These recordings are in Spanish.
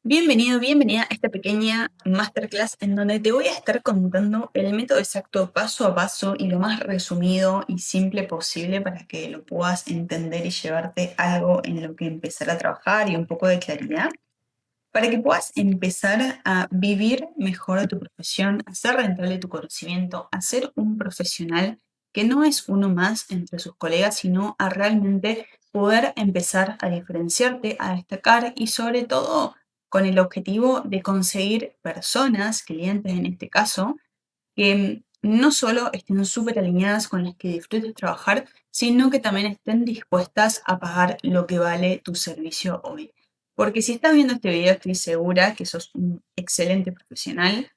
Bienvenido, bienvenida a esta pequeña masterclass en donde te voy a estar contando el método exacto paso a paso y lo más resumido y simple posible para que lo puedas entender y llevarte algo en lo que empezar a trabajar y un poco de claridad, para que puedas empezar a vivir mejor tu profesión, a hacer rentable tu conocimiento, a ser un profesional que no es uno más entre sus colegas, sino a realmente poder empezar a diferenciarte, a destacar y sobre todo con el objetivo de conseguir personas, clientes en este caso, que no solo estén súper alineadas con las que disfrutes trabajar, sino que también estén dispuestas a pagar lo que vale tu servicio hoy. Porque si estás viendo este video, estoy segura que sos un excelente profesional,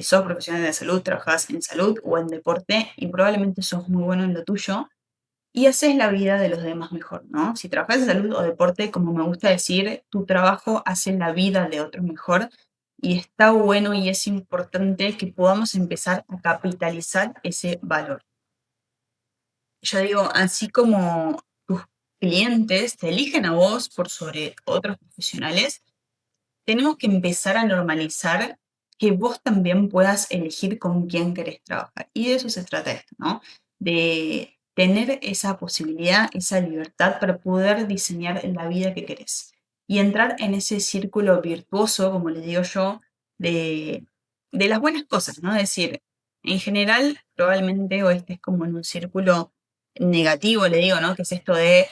sos profesional de la salud, trabajas en salud o en deporte y probablemente sos muy bueno en lo tuyo y haces la vida de los demás mejor, ¿no? Si trabajas en salud o deporte, como me gusta decir, tu trabajo hace la vida de otros mejor y está bueno y es importante que podamos empezar a capitalizar ese valor. Yo digo, así como tus clientes te eligen a vos por sobre otros profesionales, tenemos que empezar a normalizar que vos también puedas elegir con quién querés trabajar. Y de eso se trata esto, ¿no? De tener esa posibilidad, esa libertad para poder diseñar la vida que querés. Y entrar en ese círculo virtuoso, como le digo yo, de, de las buenas cosas, ¿no? Es decir, en general, probablemente o estés como en un círculo negativo, le digo, ¿no? Que es esto de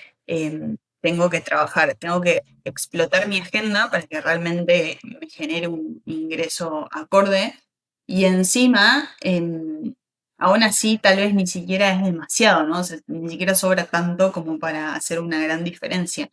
tengo que trabajar, tengo que explotar mi agenda para que realmente me genere un ingreso acorde y encima, aún así, tal vez ni siquiera es demasiado, ¿no? O sea, ni siquiera sobra tanto como para hacer una gran diferencia.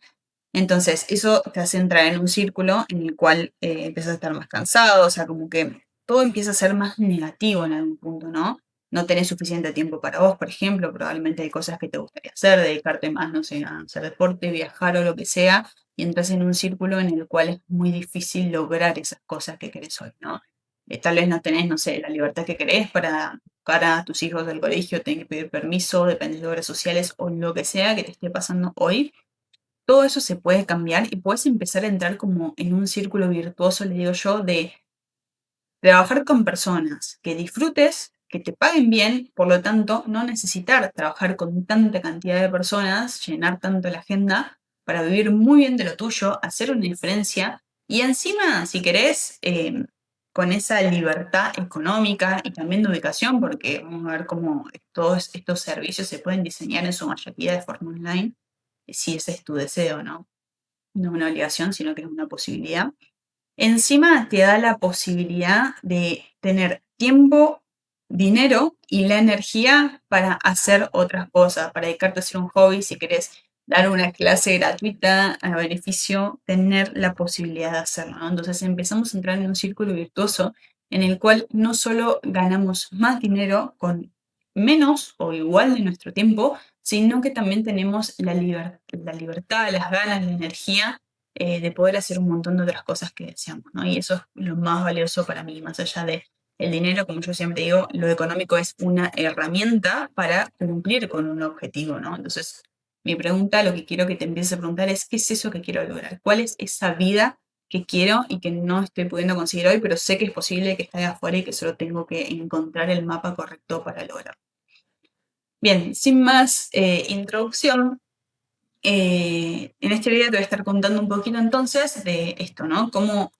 Entonces, eso te hace entrar en un círculo en el cual empiezas a estar más cansado, o sea, como que todo empieza a ser más negativo en algún punto, ¿no? No tenés suficiente tiempo para vos, por ejemplo, probablemente hay cosas que te gustaría hacer, dedicarte más, no sé, a hacer deporte, viajar o lo que sea, y entras en un círculo en el cual es muy difícil lograr esas cosas que querés hoy, ¿no? Tal vez no tenés, no sé, la libertad que querés para buscar a tus hijos del colegio, tenés que pedir permiso, depende de obras sociales o lo que sea que te esté pasando hoy, todo eso se puede cambiar y puedes empezar a entrar como en un círculo virtuoso, le digo yo, de trabajar con personas que disfrutes, que te paguen bien, por lo tanto, no necesitar trabajar con tanta cantidad de personas, llenar tanto la agenda para vivir muy bien de lo tuyo, hacer una diferencia y encima, si querés, con esa libertad económica y también de ubicación, porque vamos a ver cómo todos estos servicios se pueden diseñar en su mayoría de forma online, si ese es tu deseo, ¿no? No es una obligación, sino que es una posibilidad. Encima te da la posibilidad de tener tiempo, dinero y la energía para hacer otras cosas, para dedicarte a hacer un hobby, si querés dar una clase gratuita a beneficio, tener la posibilidad de hacerlo, ¿no? Entonces empezamos a entrar en un círculo virtuoso en el cual no solo ganamos más dinero con menos o igual de nuestro tiempo, sino que también tenemos la libertad, las ganas, la energía de poder hacer un montón de otras cosas que deseamos, ¿no? Y eso es lo más valioso para mí, más allá de el dinero, como yo siempre digo, lo económico es una herramienta para cumplir con un objetivo, ¿no? Entonces, mi pregunta, lo que quiero que te empieces a preguntar es, ¿qué es eso que quiero lograr? ¿Cuál es esa vida que quiero y que no estoy pudiendo conseguir hoy, pero sé que es posible que esté ahí afuera y que solo tengo que encontrar el mapa correcto para lograr? Bien, sin más introducción, en este video te voy a estar contando un poquito entonces de esto, ¿no? Cómo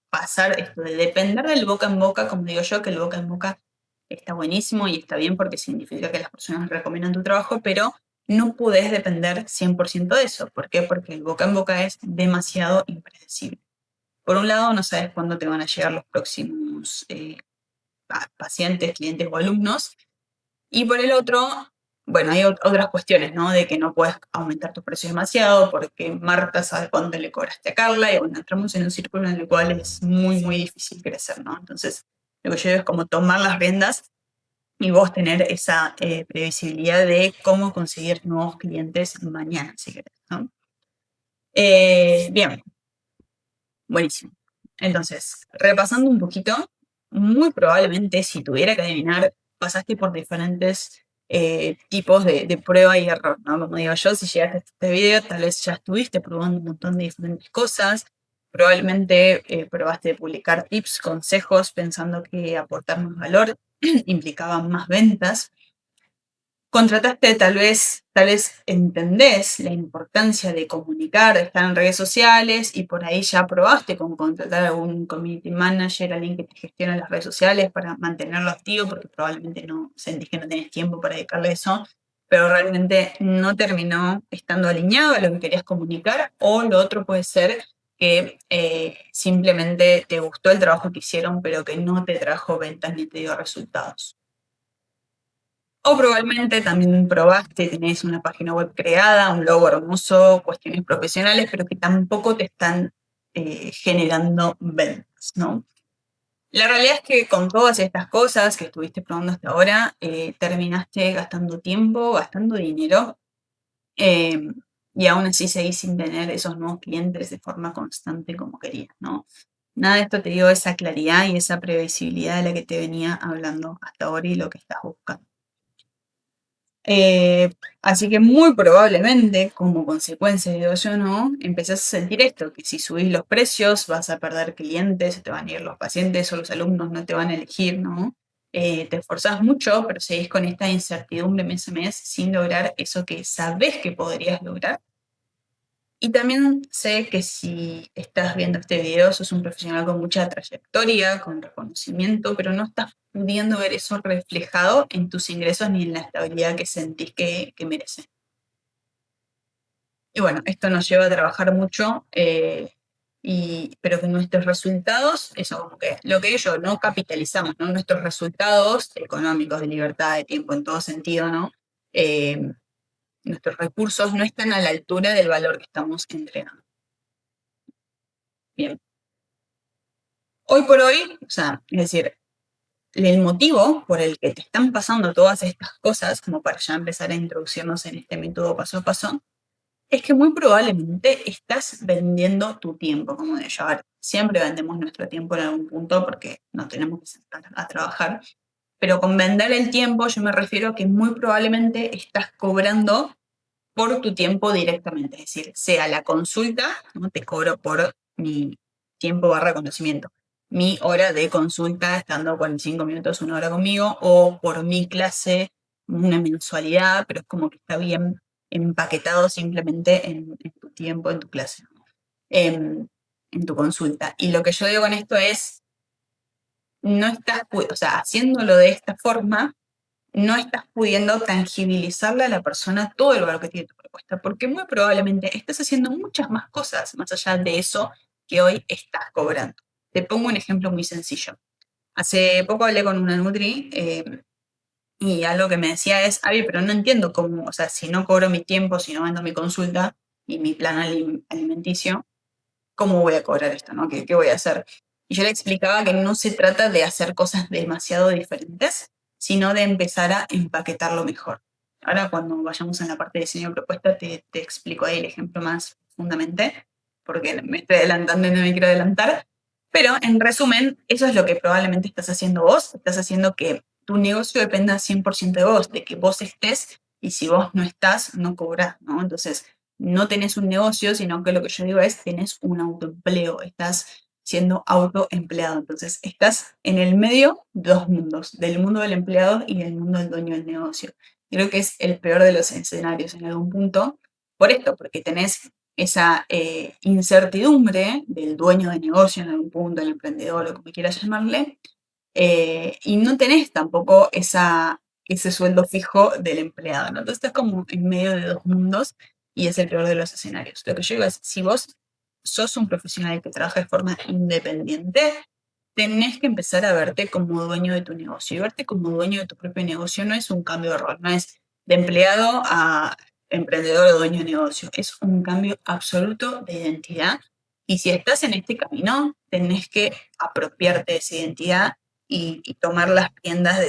pasar esto de depender del boca en boca, como digo yo, que el boca en boca está buenísimo y está bien porque significa que las personas recomiendan tu trabajo, pero no podés depender 100% de eso. ¿Por qué? Porque el boca en boca es demasiado impredecible. Por un lado, no sabes cuándo te van a llegar los próximos pacientes, clientes o alumnos, y por el otro, bueno, hay otras cuestiones, ¿no? De que no puedes aumentar tus precios demasiado porque Marta sabe cuánto le cobraste a Carla y bueno, entramos en un círculo en el cual es muy, muy difícil crecer, ¿no? Entonces, lo que yo digo es como tomar las riendas y vos tener esa previsibilidad de cómo conseguir nuevos clientes mañana, si querés, ¿no? Bien, buenísimo. Entonces, repasando un poquito, muy probablemente si tuviera que adivinar, pasaste por diferentes tipos de prueba y error, ¿no? Como digo yo, si llegaste a este video, tal vez ya estuviste probando un montón de diferentes cosas, Probablemente probaste publicar tips, consejos, pensando que aportar más valor implicaba más ventas. Contrataste tal vez entendés la importancia de comunicar, de estar en redes sociales y por ahí ya probaste con contratar a algún community manager, alguien que te gestione las redes sociales para mantenerlo activo, porque probablemente no sentís que no tenés tiempo para dedicarle a eso, pero realmente no terminó estando alineado a lo que querías comunicar, o lo otro puede ser que simplemente te gustó el trabajo que hicieron, pero que no te trajo ventas ni te dio resultados. O probablemente también probaste, tenés una página web creada, un logo hermoso, cuestiones profesionales, pero que tampoco te están generando ventas, ¿no? La realidad es que con todas estas cosas que estuviste probando hasta ahora, terminaste gastando tiempo, gastando dinero, eh, y aún así seguís sin tener esos nuevos clientes de forma constante como querías, ¿no? Nada de esto te dio esa claridad y esa previsibilidad de la que te venía hablando hasta ahora y lo que estás buscando. Eh, Así que muy probablemente, como consecuencia de eso, ¿no? Empezás a sentir esto, que si subís los precios vas a perder clientes, se te van a ir los pacientes o los alumnos no te van a elegir, ¿no? Te esforzás mucho, pero seguís con esta incertidumbre mes a mes sin lograr eso que sabés que podrías lograr. Y también sé que si estás viendo este video, sos un profesional con mucha trayectoria, con reconocimiento, pero no estás pudiendo ver eso reflejado en tus ingresos ni en la estabilidad que sentís que mereces. Y bueno, esto nos lleva a trabajar mucho, pero que nuestros resultados, eso como que lo que ellos no capitalizamos, ¿no? Nuestros resultados económicos, de libertad, de tiempo, en todo sentido, ¿no? Eh, Nuestros recursos no están a la altura del valor que estamos entregando. Bien. Hoy por hoy, o sea, es decir, el motivo por el que te están pasando todas estas cosas, como para ya empezar a introducirnos en este método paso a paso, es que muy probablemente estás vendiendo tu tiempo, como de llevar. Siempre vendemos nuestro tiempo en algún punto porque nos tenemos que sentar a trabajar. Pero con vender el tiempo yo me refiero a que muy probablemente estás cobrando por tu tiempo directamente. Es decir, sea la consulta, ¿no? Te cobro por mi tiempo barra conocimiento. Mi hora de consulta, estando 45 minutos, una hora conmigo, o por mi clase, una mensualidad, pero es como que está bien empaquetado simplemente en tu tiempo, en tu clase, ¿no? En tu consulta. Y lo que yo digo con esto es, no estás, o sea, haciéndolo de esta forma, no estás pudiendo tangibilizarle a la persona todo el valor que tiene tu propuesta, porque muy probablemente estás haciendo muchas más cosas más allá de eso que hoy estás cobrando. Te pongo un ejemplo muy sencillo. Hace poco hablé con una Nutri y algo que me decía es, Avi, pero no entiendo cómo, o sea, si no cobro mi tiempo, si no vendo mi consulta y mi plan alimenticio, ¿cómo voy a cobrar esto, no? ¿Qué voy a hacer? Y yo le explicaba que no se trata de hacer cosas demasiado diferentes, sino de empezar a empaquetarlo mejor. Ahora cuando vayamos en la parte de diseño de propuesta te explico ahí el ejemplo más profundamente, porque me estoy adelantando y no me quiero adelantar. Pero en resumen, eso es lo que probablemente estás haciendo vos. Estás haciendo que tu negocio dependa 100% de vos, de que vos estés y si vos no estás, no cobrás, ¿no? Entonces, no tenés un negocio, sino que lo que yo digo es, tenés un autoempleo, estás siendo autoempleado. Entonces, estás en el medio de dos mundos, del mundo del empleado y del mundo del dueño del negocio. Creo que es el peor de los escenarios en algún punto, por esto, porque tenés esa incertidumbre del dueño de negocio en algún punto, el emprendedor o como quieras llamarle, y no tenés tampoco ese sueldo fijo del empleado, ¿no? Entonces estás como en medio de dos mundos y es el peor de los escenarios. Lo que yo digo es, si vos sos un profesional que trabaja de forma independiente, tenés que empezar a verte como dueño de tu negocio. Y verte como dueño de tu propio negocio no es un cambio de rol, no es de empleado a emprendedor o dueño de negocio. Es un cambio absoluto de identidad. Y si estás en este camino, tenés que apropiarte de esa identidad y tomar las riendas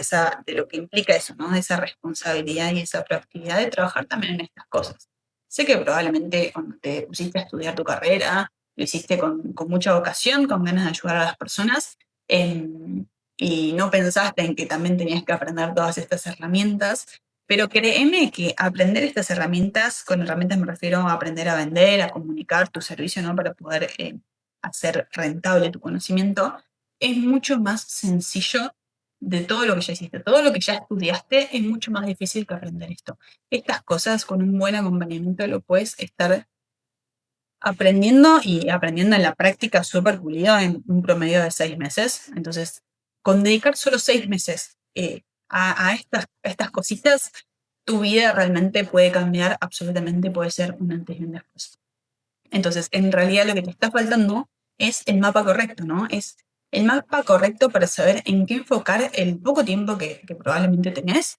de lo que implica eso, ¿no? De esa responsabilidad y esa proactividad de trabajar también en estas cosas. Sé que probablemente cuando te pusiste a estudiar tu carrera, lo hiciste con mucha vocación, con ganas de ayudar a las personas, y no pensaste en que también tenías que aprender todas estas herramientas, pero créeme que aprender estas herramientas, con herramientas me refiero a aprender a vender, a comunicar tu servicio, ¿no? Para poder hacer rentable tu conocimiento, es mucho más sencillo de todo lo que ya hiciste. Todo lo que ya estudiaste es mucho más difícil que aprender esto. Estas cosas con un buen acompañamiento lo puedes estar aprendiendo y aprendiendo en la práctica súper pulido en un promedio de 6 meses. Entonces, con dedicar solo 6 meses a estas cositas, tu vida realmente puede cambiar absolutamente, puede ser un antes y un después. Entonces, en realidad lo que te está faltando es el mapa correcto, ¿no? Es el mapa correcto para saber en qué enfocar el poco tiempo que probablemente tenés,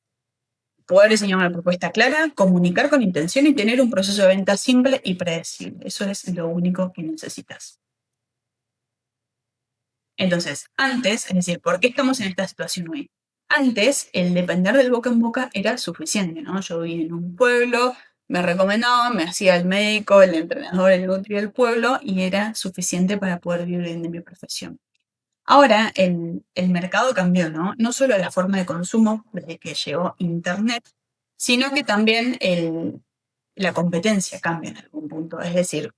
poder diseñar una propuesta clara, comunicar con intención y tener un proceso de venta simple y predecible. Eso es lo único que necesitas. Entonces, antes, es decir, ¿por qué estamos en esta situación hoy? Antes, el depender del boca en boca era suficiente, ¿no? Yo vivía en un pueblo, me recomendaban, me hacía el médico, el entrenador, el nutri del pueblo y era suficiente para poder vivir bien de mi profesión. Ahora el mercado cambió, ¿no? No solo la forma de consumo desde que llegó Internet, sino que también la competencia cambia en algún punto. Es decir,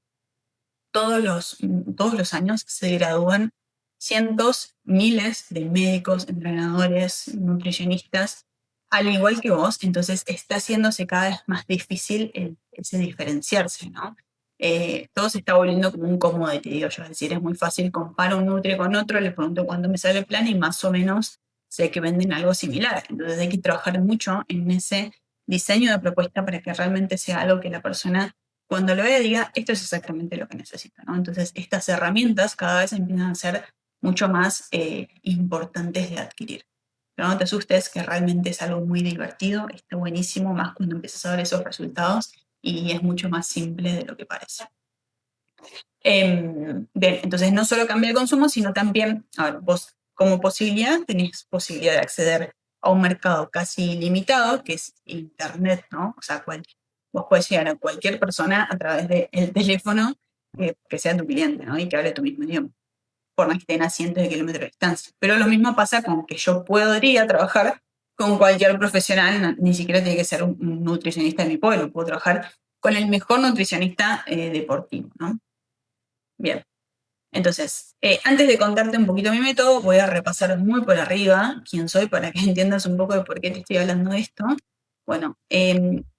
todos los años se gradúan cientos, miles de médicos, entrenadores, nutricionistas, al igual que vos, entonces está haciéndose cada vez más difícil ese diferenciarse, ¿no? Todo se está volviendo como un commodity, digo yo, es decir, es muy fácil, comparo un nutri con otro, le pregunto cuándo me sale el plan y más o menos sé que venden algo similar. Entonces hay que trabajar mucho en ese diseño de propuesta para que realmente sea algo que la persona cuando lo vea diga, esto es exactamente lo que necesito, ¿no? Entonces, estas herramientas cada vez empiezan a ser mucho más importantes de adquirir. Pero no te asustes, que realmente es algo muy divertido, está buenísimo, más cuando empiezas a ver esos resultados y es mucho más simple de lo que parece. Bien, entonces no solo cambia el consumo, sino también, a ver, vos como posibilidad tenés posibilidad de acceder a un mercado casi ilimitado, que es Internet, ¿no? O sea, vos podés llegar a cualquier persona a través del teléfono que sea tu cliente, ¿no? Y que hable tu mismo idioma, por más que estén a cientos de kilómetros de distancia. Pero lo mismo pasa con que yo podría trabajar con cualquier profesional, ni siquiera tiene que ser un nutricionista de mi pueblo, puedo trabajar con el mejor nutricionista deportivo, ¿no? Bien. Entonces, antes de contarte un poquito mi método, voy a repasar muy por arriba quién soy para que entiendas un poco de por qué te estoy hablando de esto. Bueno,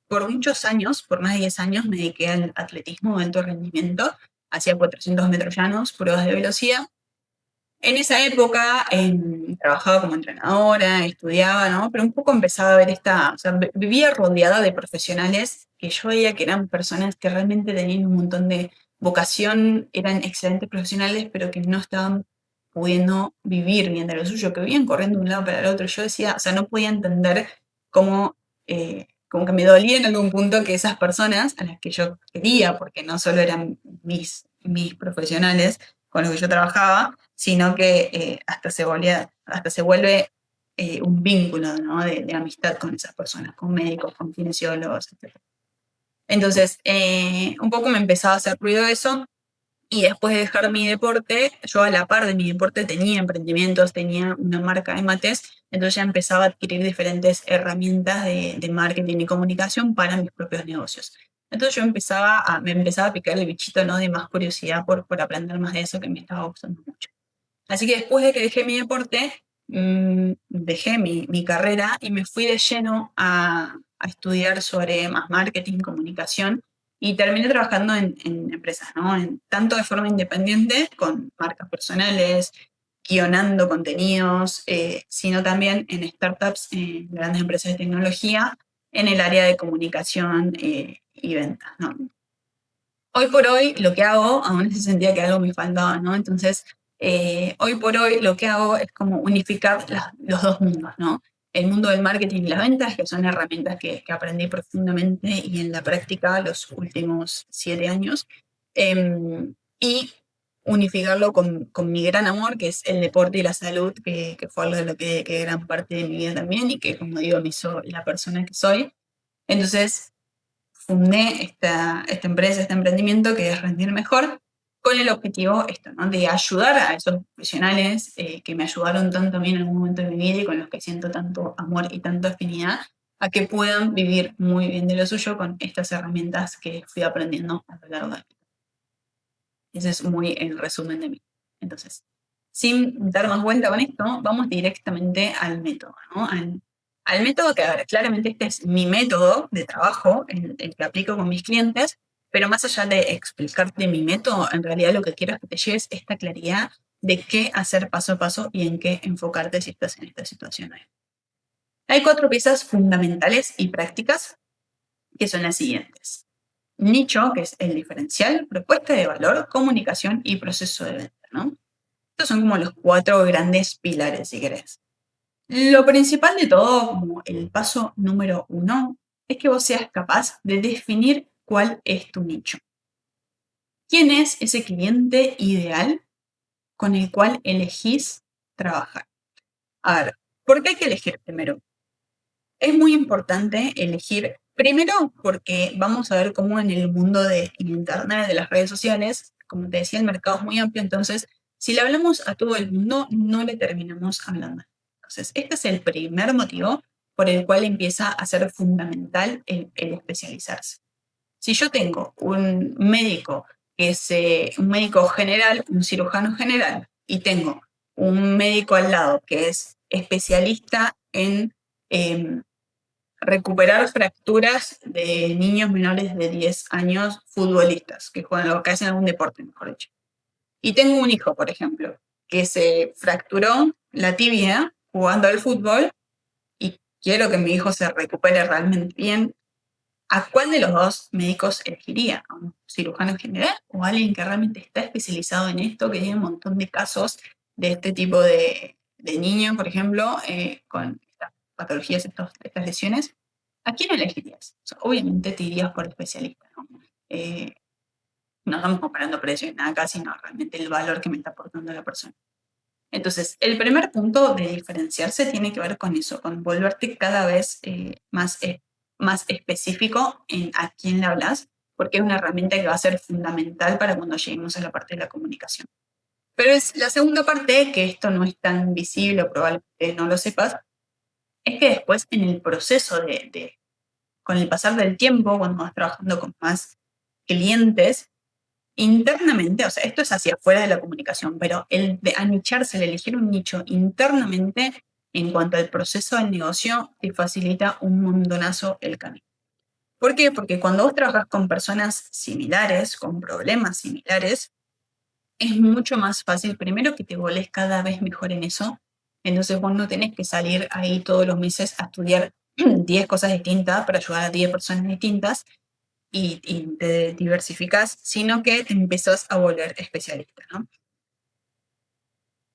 por muchos años, por más de 10 años, me dediqué al atletismo de alto rendimiento. Hacía 400 metros llanos, pruebas de velocidad. En esa época trabajaba como entrenadora, estudiaba, ¿no? Pero un poco empezaba a ver o sea, vivía rodeada de profesionales que yo veía que eran personas que realmente tenían un montón de vocación, eran excelentes profesionales, pero que no estaban pudiendo vivir bien de lo suyo, que vivían corriendo de un lado para el otro. Yo decía, o sea, no podía entender cómo, como que me dolía en algún punto que esas personas a las que yo quería, porque no solo eran mis profesionales con los que yo trabajaba, sino que hasta se vuelve un vínculo, ¿no? de amistad con esas personas, con médicos, con kinesiólogos, etc. Entonces, un poco me empezaba a hacer ruido eso, y después de dejar mi deporte, yo a la par de mi deporte tenía emprendimientos, tenía una marca de mates, entonces ya empezaba a adquirir diferentes herramientas de marketing y comunicación para mis propios negocios. Entonces yo me empezaba a picar el bichito, ¿no? De más curiosidad por aprender más de eso que me estaba gustando mucho. Así que después de que dejé mi deporte, dejé mi carrera y me fui de lleno a estudiar sobre más marketing, comunicación, y terminé trabajando en empresas, ¿no? Tanto de forma independiente, con marcas personales, guionando contenidos, sino también en startups, en grandes empresas de tecnología, en el área de comunicación y ventas, ¿no? Hoy por hoy lo que hago, aún así sentía que algo me faltaba, ¿no? Entonces, hoy por hoy lo que hago es como unificar los dos mundos, ¿no? El mundo del marketing y las ventas, que son herramientas que aprendí profundamente y en la práctica los últimos 7 años, y unificarlo con mi gran amor, que es el deporte y la salud, que fue algo de lo que dediqué gran parte de mi vida también y que, como digo, me hizo la persona que soy. Entonces, fundé esta empresa, este emprendimiento que es Rendir Mejor, con el objetivo esto, ¿no? De ayudar a esos profesionales que me ayudaron tanto a mí en algún momento de mi vida y con los que siento tanto amor y tanta afinidad, a que puedan vivir muy bien de lo suyo con estas herramientas que fui aprendiendo a lo largo de mi vida. Ese es muy el resumen de mí. Entonces, sin dar más vuelta con esto, vamos directamente al método, ¿no? Al método que, a ver, claramente este es mi método de trabajo, el que aplico con mis clientes, pero más allá de explicarte mi método, en realidad lo que quiero es que te lleves esta claridad de qué hacer paso a paso y en qué enfocarte si estás en esta situación. Hay 4 piezas fundamentales y prácticas que son las siguientes. Nicho, que es el diferencial, propuesta de valor, comunicación y proceso de venta, ¿no? Estos son como los 4 grandes pilares, si querés. Lo principal de todo, como el paso número 1, es que vos seas capaz de definir cuál es tu nicho. ¿Quién es ese cliente ideal con el cual elegís trabajar? A ver, ¿por qué hay que elegir primero? Es muy importante elegir, primero porque vamos a ver cómo en el mundo de Internet, de las redes sociales, como te decía, el mercado es muy amplio, entonces si le hablamos a todo el mundo, no le terminamos hablando. Entonces, este es el primer motivo por el cual empieza a ser fundamental el especializarse. Si yo tengo un médico que es un médico general, un cirujano general, y tengo un médico al lado que es especialista en em, recuperar fracturas de niños menores de 10 años futbolistas, que juegan o que hacen algún deporte, mejor dicho. Y tengo un hijo, por ejemplo, que se fracturó la tibia jugando al fútbol y quiero que mi hijo se recupere realmente bien. ¿A cuál de los dos médicos elegiría? ¿A un cirujano general o a alguien que realmente está especializado en esto, que tiene un montón de casos de este tipo de niños, por ejemplo, con estas patologías, estas lesiones? ¿A quién elegirías? O sea, obviamente te irías por el especialista, ¿no? No estamos comparando precios ni nada acá, sino realmente el valor que me está aportando la persona. Entonces, el primer punto de diferenciarse tiene que ver con eso, con volverte cada vez más específico en a quién le hablas, porque es una herramienta que va a ser fundamental para cuando lleguemos a la parte de la comunicación. Pero es la segunda parte, que esto no es tan visible o probablemente no lo sepas, es que después en el proceso con el pasar del tiempo, cuando vas trabajando con más clientes, internamente, o sea, esto es hacia afuera de la comunicación, pero el de anicharse, el elegir un nicho internamente en cuanto al proceso del negocio, te facilita un montonazo el camino. ¿Por qué? Porque cuando vos trabajas con personas similares, con problemas similares, es mucho más fácil, primero, que te volés cada vez mejor en eso. Entonces vos no tenés que salir ahí todos los meses a estudiar 10 cosas distintas para ayudar a 10 personas distintas, y te diversificas, sino que te empezás a volver especialista, ¿no?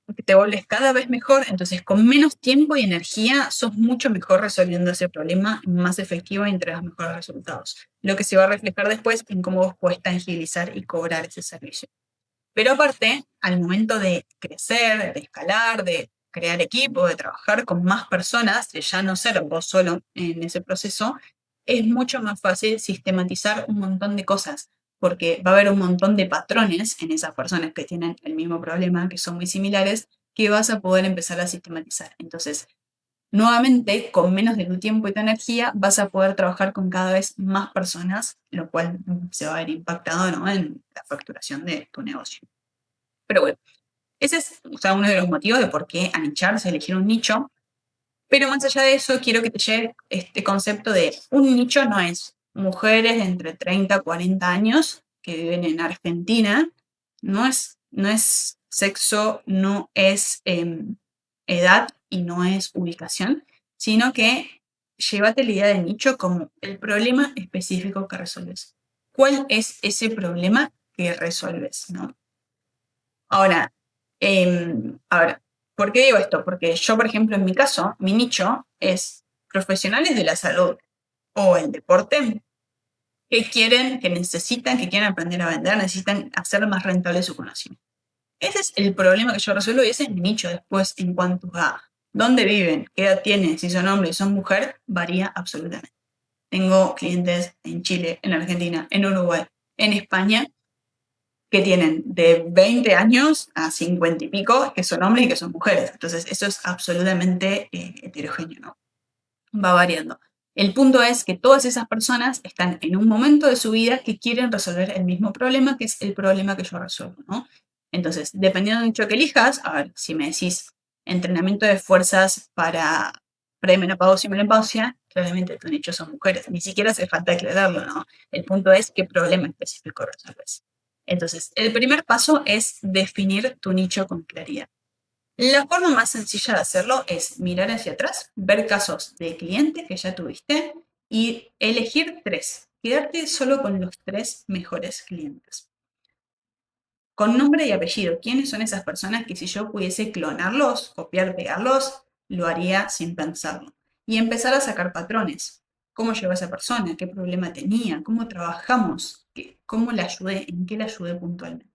Porque te vuelves cada vez mejor, entonces con menos tiempo y energía sos mucho mejor resolviendo ese problema, más efectivo y entregas mejores resultados. Lo que se va a reflejar después en cómo vos podés tangibilizar y cobrar ese servicio. Pero aparte, al momento de crecer, de escalar, de crear equipo, de trabajar con más personas, de ya no ser vos solo en ese proceso, es mucho más fácil sistematizar un montón de cosas, porque va a haber un montón de patrones en esas personas que tienen el mismo problema, que son muy similares, que vas a poder empezar a sistematizar. Entonces, nuevamente, con menos de tu tiempo y tu energía, vas a poder trabajar con cada vez más personas, lo cual se va a ver impactado, ¿no?, en la facturación de tu negocio. Pero bueno, ese es, o sea, uno de los motivos de por qué anicharse, elegir un nicho. Pero más allá de eso, quiero que te llegue este concepto de un nicho no es mujeres de entre 30 y 40 años que viven en Argentina, no es sexo, no es edad y no es ubicación, sino que llévate la idea del nicho como el problema específico que resuelves. ¿Cuál es ese problema que resuelves, no? Ahora, ¿por qué digo esto? Porque yo, por ejemplo, en mi caso, mi nicho es profesionales de la salud o el deporte que quieren, que necesitan, que quieren aprender a vender, necesitan hacer más rentable su conocimiento. Ese es el problema que yo resuelvo y ese es mi nicho. Después, en cuanto a dónde viven, qué edad tienen, si son hombres, si son mujer, varía absolutamente. Tengo clientes en Chile, en Argentina, en Uruguay, en España, que tienen de 20 años a 50 y pico, que son hombres y que son mujeres. Entonces, eso es absolutamente heterogéneo, ¿no? Va variando. El punto es que todas esas personas están en un momento de su vida que quieren resolver el mismo problema, que es el problema que yo resuelvo, ¿no? Entonces, dependiendo del nicho que elijas, a ver, si me decís entrenamiento de fuerzas para premenopausia y menopausia, claramente tu nicho son mujeres. Ni siquiera hace falta aclararlo, ¿no? El punto es qué problema específico resolves. Entonces, el primer paso es definir tu nicho con claridad. La forma más sencilla de hacerlo es mirar hacia atrás, ver casos de clientes que ya tuviste y elegir 3. Quedarte solo con los 3 mejores clientes. Con nombre y apellido, ¿quiénes son esas personas que si yo pudiese clonarlos, copiar, pegarlos, lo haría sin pensarlo? Y empezar a sacar patrones. ¿Cómo llegó esa persona? ¿Qué problema tenía? ¿Cómo trabajamos? ¿Cómo le ayudé? ¿En qué le ayudé puntualmente?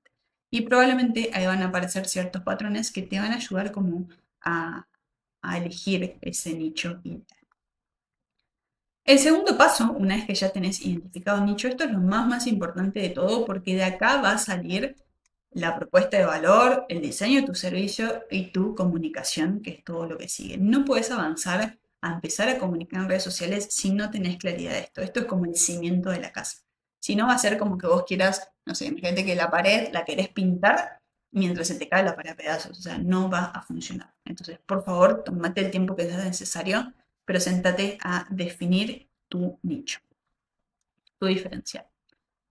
Y probablemente ahí van a aparecer ciertos patrones que te van a ayudar como a elegir ese nicho ideal. El segundo paso, una vez que ya tenés identificado un nicho, esto es lo más importante de todo porque de acá va a salir la propuesta de valor, el diseño de tu servicio y tu comunicación, que es todo lo que sigue. No puedes avanzar a empezar a comunicar en redes sociales si no tenés claridad de esto. Esto es como el cimiento de la casa. Si no, va a ser como que vos quieras, no sé, imagínate que la pared la querés pintar mientras se te cae la pared a pedazos. O sea, no va a funcionar. Entonces, por favor, tomate el tiempo que sea necesario, pero sentate a definir tu nicho, tu diferencial.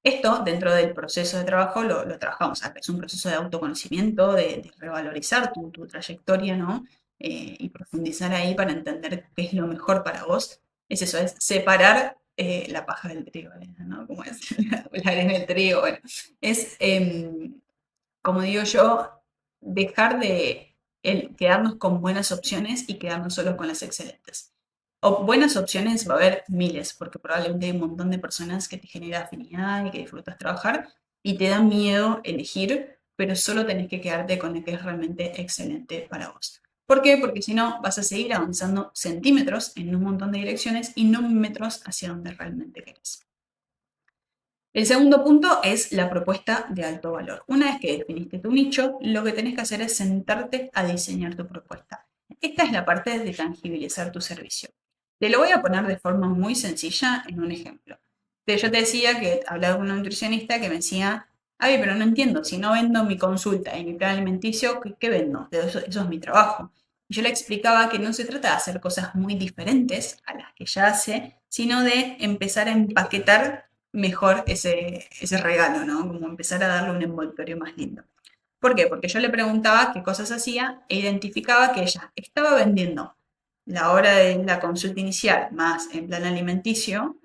Esto, dentro del proceso de trabajo, lo trabajamos acá. Es un proceso de autoconocimiento, de revalorizar tu trayectoria, ¿no? Y profundizar ahí para entender qué es lo mejor para vos. Es eso, es separar la paja del trigo, ¿no? Como es la arena del trigo. Bueno, es, como digo yo, dejar de quedarnos con buenas opciones y quedarnos solo con las excelentes. O buenas opciones va a haber miles, porque probablemente hay un montón de personas que te genera afinidad y que disfrutas trabajar y te da miedo elegir, pero solo tenés que quedarte con el que es realmente excelente para vos. ¿Por qué? Porque si no, vas a seguir avanzando centímetros en un montón de direcciones y no metros hacia donde realmente querés. El segundo punto es la propuesta de alto valor. Una vez que definiste tu nicho, lo que tenés que hacer es sentarte a diseñar tu propuesta. Esta es la parte de tangibilizar tu servicio. Te lo voy a poner de forma muy sencilla en un ejemplo. Yo te decía que hablaba con una nutricionista que me decía, ay, pero no entiendo, si no vendo mi consulta y mi plan alimenticio, ¿qué vendo? Eso es mi trabajo. Yo le explicaba que no se trata de hacer cosas muy diferentes a las que ya hace, sino de empezar a empaquetar mejor ese regalo, ¿no? Como empezar a darle un envoltorio más lindo. ¿Por qué? Porque yo le preguntaba qué cosas hacía e identificaba que ella estaba vendiendo la hora de la consulta inicial más en plan alimenticio,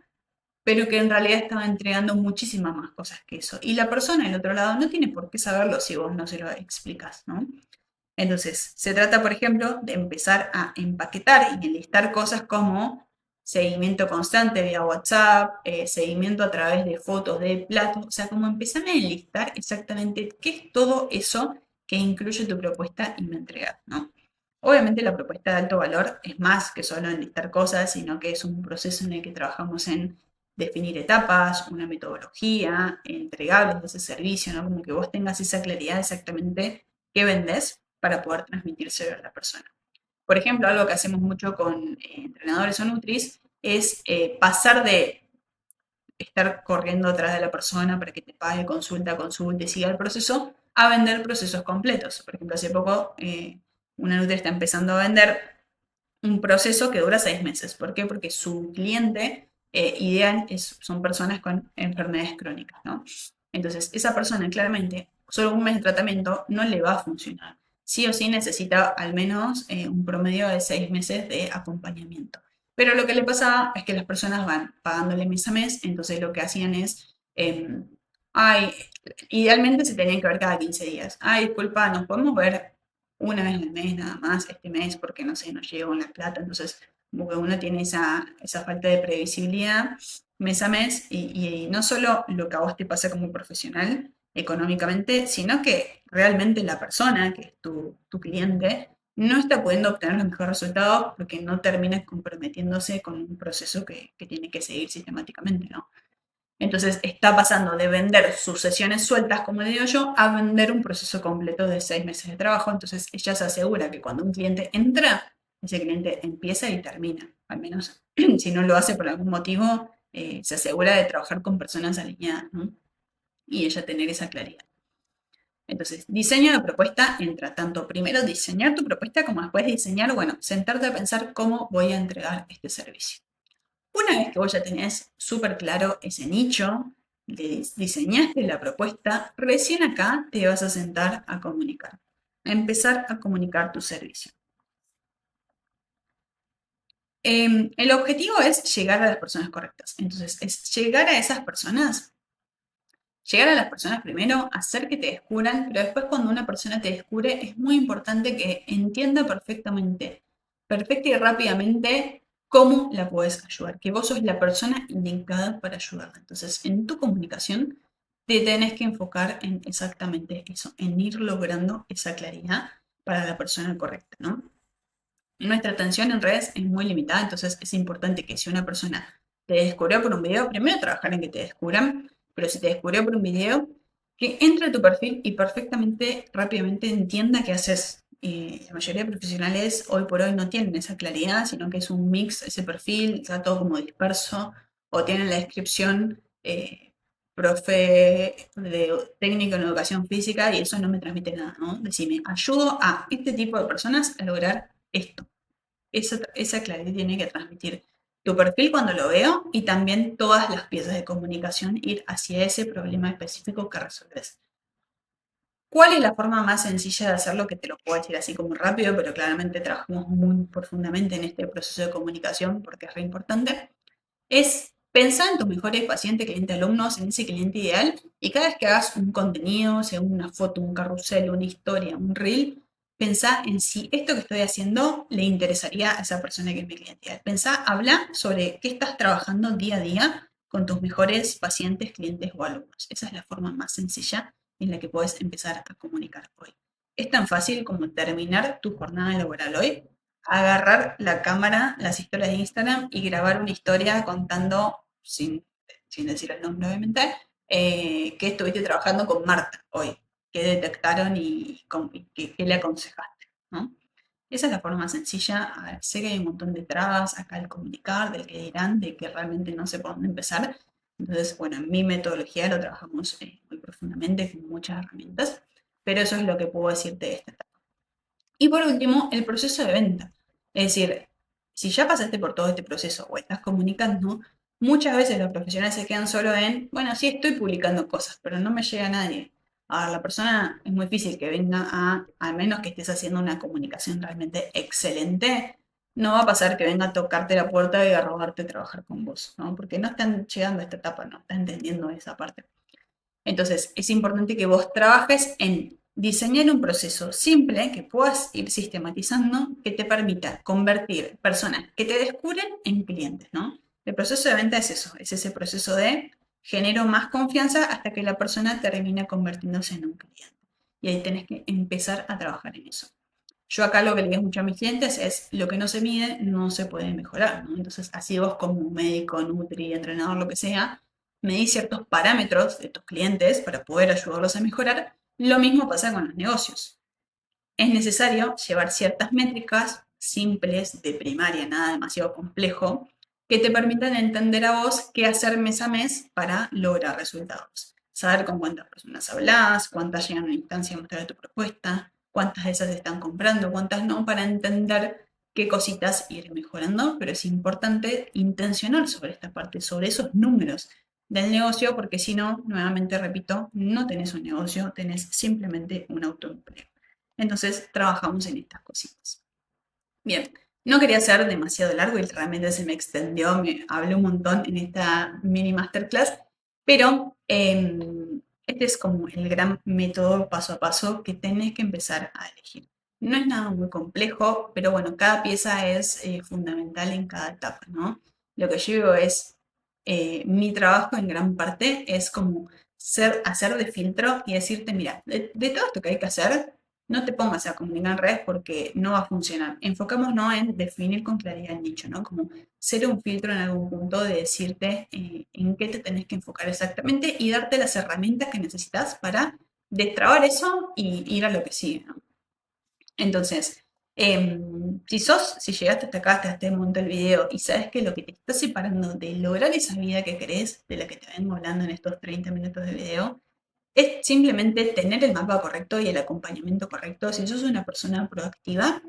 pero que en realidad estaba entregando muchísimas más cosas que eso. Y la persona del otro lado no tiene por qué saberlo si vos no se lo explicas, ¿no? Entonces, se trata, por ejemplo, de empezar a empaquetar y enlistar cosas como seguimiento constante vía WhatsApp, seguimiento a través de fotos de platos, o sea, como empezar a enlistar exactamente qué es todo eso que incluye tu propuesta y me entregas, ¿no? Obviamente la propuesta de alto valor es más que solo enlistar cosas, sino que es un proceso en el que trabajamos en definir etapas, una metodología, entregables de ese servicio, ¿no? Como que vos tengas esa claridad exactamente qué vendes para poder transmitírselo a la persona. Por ejemplo, algo que hacemos mucho con entrenadores o nutris es pasar de estar corriendo atrás de la persona para que te pague consulta a consulta y siga el proceso, a vender procesos completos. Por ejemplo, hace poco una nutri está empezando a vender un proceso que dura 6 meses. ¿Por qué? Porque su cliente ideal son personas con enfermedades crónicas, ¿no? Entonces, esa persona claramente, solo un mes de tratamiento no le va a funcionar. Sí o sí necesita al menos un promedio de 6 meses de acompañamiento. Pero lo que le pasaba es que las personas van pagándole mes a mes, entonces lo que hacían es, ay, idealmente se tenían que ver cada 15 días. Ay, disculpa, nos podemos ver una vez al mes nada más, este mes, porque no sé, nos llegó la plata, entonces como que uno tiene esa falta de previsibilidad mes a mes y no solo lo que a vos te pasa como profesional económicamente, sino que realmente la persona, que es tu cliente, no está pudiendo obtener los mejores resultados porque no termina comprometiéndose con un proceso que tiene que seguir sistemáticamente, ¿no? Entonces está pasando de vender sus sesiones sueltas, como le digo yo, a vender un proceso completo de 6 meses de trabajo. Entonces ella se asegura que cuando un cliente entra, ese cliente empieza y termina. al menos si no lo hace por algún motivo, se asegura de trabajar con personas alineadas, ¿no? Y ella tener esa claridad. Entonces, diseño de propuesta entra tanto primero diseñar tu propuesta como después diseñar, bueno, sentarte a pensar cómo voy a entregar este servicio. Una vez que vos ya tenés súper claro ese nicho, diseñaste la propuesta, recién acá te vas a sentar a comunicar, a empezar a comunicar tu servicio. El objetivo es llegar a las personas correctas. Entonces, es llegar a esas personas, llegar a las personas primero, hacer que te descubran, pero después cuando una persona te descubre, es muy importante que entienda perfectamente, perfecta y rápidamente cómo la puedes ayudar, que vos sos la persona indicada para ayudarla. Entonces, en tu comunicación, te tenés que enfocar en exactamente eso, en ir logrando esa claridad para la persona correcta, ¿no? Nuestra atención en redes es muy limitada, entonces es importante que si una persona te descubrió por un video, primero trabajar en que te descubran, pero si te descubrió por un video, que entre a tu perfil y perfectamente, rápidamente entienda qué haces. La mayoría de profesionales hoy por hoy no tienen esa claridad, sino que es un mix, ese perfil, está todo como disperso, o tienen la descripción profe de técnico en educación física y eso no me transmite nada, ¿no? Decime, ayudo a este tipo de personas a lograr esto. Esa claridad tiene que transmitir tu perfil cuando lo veo y también todas las piezas de comunicación ir hacia ese problema específico que resolves. ¿Cuál es la forma más sencilla de hacerlo? Que te lo puedo decir así como rápido, pero claramente trabajamos muy profundamente en este proceso de comunicación porque es re importante. Es pensar en tus mejores pacientes, clientes, alumnos, en ese cliente ideal y cada vez que hagas un contenido, sea una foto, un carrusel, una historia, un reel, pensá en si esto que estoy haciendo le interesaría a esa persona que es mi cliente ideal. Pensá, habla sobre qué estás trabajando día a día con tus mejores pacientes, clientes o alumnos. Esa es la forma más sencilla en la que puedes empezar a comunicar hoy. Es tan fácil como terminar tu jornada laboral hoy, agarrar la cámara, las historias de Instagram y grabar una historia contando, sin decir el nombre obviamente, que estuviste trabajando con Marta hoy, qué detectaron y qué le aconsejaste, ¿no? Esa es la forma más sencilla. A ver, sé que hay un montón de trabas acá al comunicar, del que dirán, de que realmente no sé por dónde empezar. Entonces, bueno, en mi metodología lo trabajamos muy profundamente con muchas herramientas, pero eso es lo que puedo decirte de esta etapa. Y por último, el proceso de venta. Es decir, si ya pasaste por todo este proceso o estás comunicando, muchas veces los profesionales se quedan solo en, bueno, sí estoy publicando cosas, pero no me llega a nadie. A la persona es muy difícil que venga a menos que estés haciendo una comunicación realmente excelente, no va a pasar que venga a tocarte la puerta y a robarte trabajar con vos, ¿no? Porque no están llegando a esta etapa, no están entendiendo esa parte. Entonces, es importante que vos trabajes en diseñar un proceso simple que puedas ir sistematizando que te permita convertir personas que te descubren en clientes, ¿no? El proceso de venta es eso, es ese proceso de genero más confianza hasta que la persona termina convirtiéndose en un cliente. Y ahí tenés que empezar a trabajar en eso. Yo acá lo que le digo mucho a mis clientes es lo que no se mide no se puede mejorar, ¿no? Entonces, así vos como médico, nutri, entrenador, lo que sea, medís ciertos parámetros de tus clientes para poder ayudarlos a mejorar. Lo mismo pasa con los negocios. Es necesario llevar ciertas métricas simples de primaria, nada demasiado complejo, que te permitan entender a vos qué hacer mes a mes para lograr resultados. Saber con cuántas personas hablas, cuántas llegan a una instancia a mostrar tu propuesta, cuántas de esas están comprando, cuántas no, para entender qué cositas ir mejorando, pero es importante intencionar sobre esta parte, sobre esos números del negocio, porque si no, nuevamente repito, no tenés un negocio, tenés simplemente un autoempleo. Entonces trabajamos en estas cositas. Bien, no quería ser demasiado largo y realmente se me extendió, me hablé un montón en esta mini masterclass, pero este es como el gran método paso a paso que tenés que empezar a elegir. No es nada muy complejo, pero bueno, cada pieza es fundamental en cada etapa, ¿no? Lo que yo digo es, mi trabajo en gran parte es como hacer de filtro y decirte, mira, de todo esto que hay que hacer, no te pongas a comunicar en redes porque no va a funcionar. Enfocémonos en definir con claridad el nicho, ¿no? Como ser un filtro en algún punto de decirte en qué te tenés que enfocar exactamente y darte las herramientas que necesitas para destrabar eso y ir a lo que sigue, ¿no? Entonces, Si llegaste hasta acá, hasta este momento del video y sabes que lo que te está separando de lograr esa vida que querés, de la que te vengo hablando en estos 30 minutos de video, es simplemente tener el mapa correcto y el acompañamiento correcto. Si sos una persona proactiva,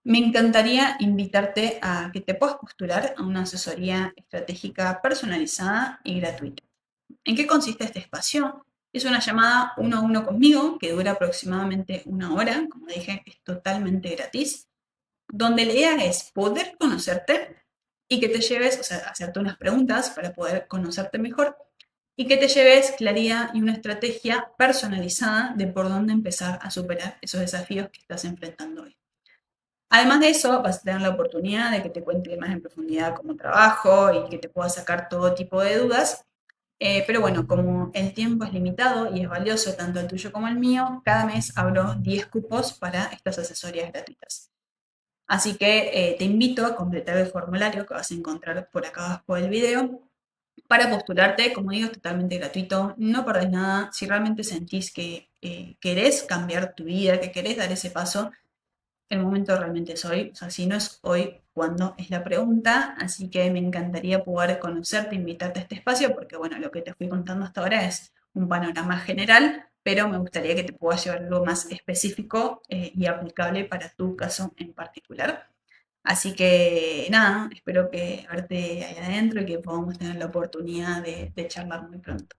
me encantaría invitarte a que te puedas postular a una asesoría estratégica personalizada y gratuita. ¿En qué consiste este espacio? Es una llamada uno a uno conmigo que dura aproximadamente una hora. Como dije, es totalmente gratis, donde la idea es poder conocerte y que te lleves, o sea, hacerte unas preguntas para poder conocerte mejor y que te lleves claridad y una estrategia personalizada de por dónde empezar a superar esos desafíos que estás enfrentando hoy. Además de eso, vas a tener la oportunidad de que te cuente más en profundidad cómo trabajo y que te pueda sacar todo tipo de dudas. Pero bueno, como el tiempo es limitado y es valioso tanto el tuyo como el mío, cada mes abro 10 cupos para estas asesorías gratuitas. Así que te invito a completar el formulario que vas a encontrar por acá abajo del video para postularte. Como digo, es totalmente gratuito, no perdés nada. Si realmente sentís que querés cambiar tu vida, que querés dar ese paso, el momento realmente es hoy. O sea, si no es hoy, ¿cuándo? Es la pregunta. Así que me encantaría poder conocerte, invitarte a este espacio, porque bueno, lo que te fui contando hasta ahora es un panorama general, pero me gustaría que te puedas llevar algo más específico y aplicable para tu caso en particular. Así que nada, espero que verte ahí adentro y que podamos tener la oportunidad de charlar muy pronto.